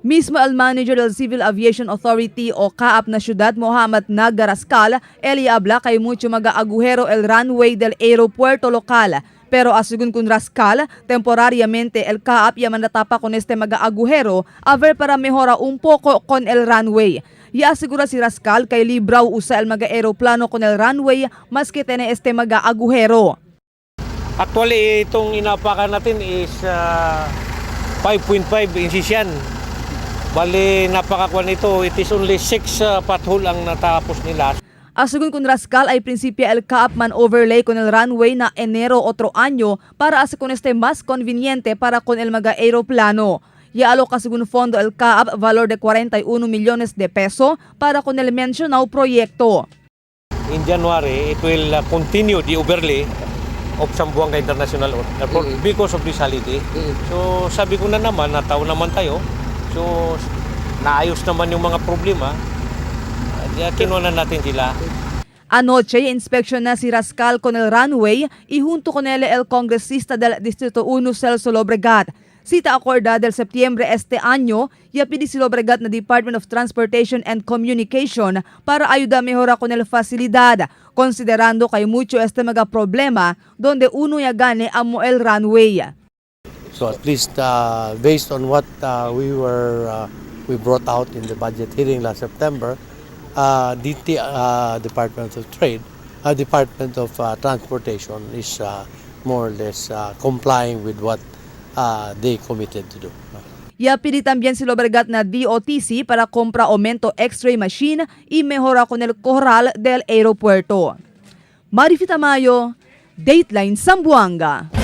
Mismo el manager del Civil Aviation Authority o CAAP na siyudad, Mohamed Naga Rascal, habla kay mucho mag-aagujero el runway del aeropuerto lokal. Pero asugun kun Rascal, temporariamente el CAAP ya mandatapa con este mag-aagujero a ver para mejora un poco con el runway. Ya asegura si Rascal kay libraw usa el mag-aeroplano con el runway maski tene este mag-aagujero. Actually, itong inapakan natin is 5.5 inches yan. Bali, napakakuan nito. It is only 6 pothole ang natapos nila. Asugun kun Rascal ay prinsipya el CAAP man overlay con el runway na enero otro año para hacer con este más conveniente para con el mag-aeroplano. Ya aloca según fondo el CAAP valor de 41 millones de peso para con el mencionado proyecto. In January, it will continue the overlay of Zamboanga International Airport because of this holiday. So sabi ko na naman, nataon naman tayo. So naayos naman yung mga problema. Kinuha na natin sila. Anoche, inspeksyon na si Rascal con el runway y junto con él el congresista del Distrito 1 Celso Lobregat. Cita acordada del septiembre este año, ya pidi si Lobregat na Department of Transportation and Communication para ayuda mejora con el facilidad, considerando kay mucho este mga problema donde uno ya gane amo el runway. So at least based on what we brought out in the budget hearing last September, Department of Trade, Department of Transportation is more or less complying with what they committed to do. Ya pidi también si Lobregat na DOTC para compra aumento X-ray machine y mejora con el corral del aeropuerto. Marifita Mayo, Dateline Zamboanga.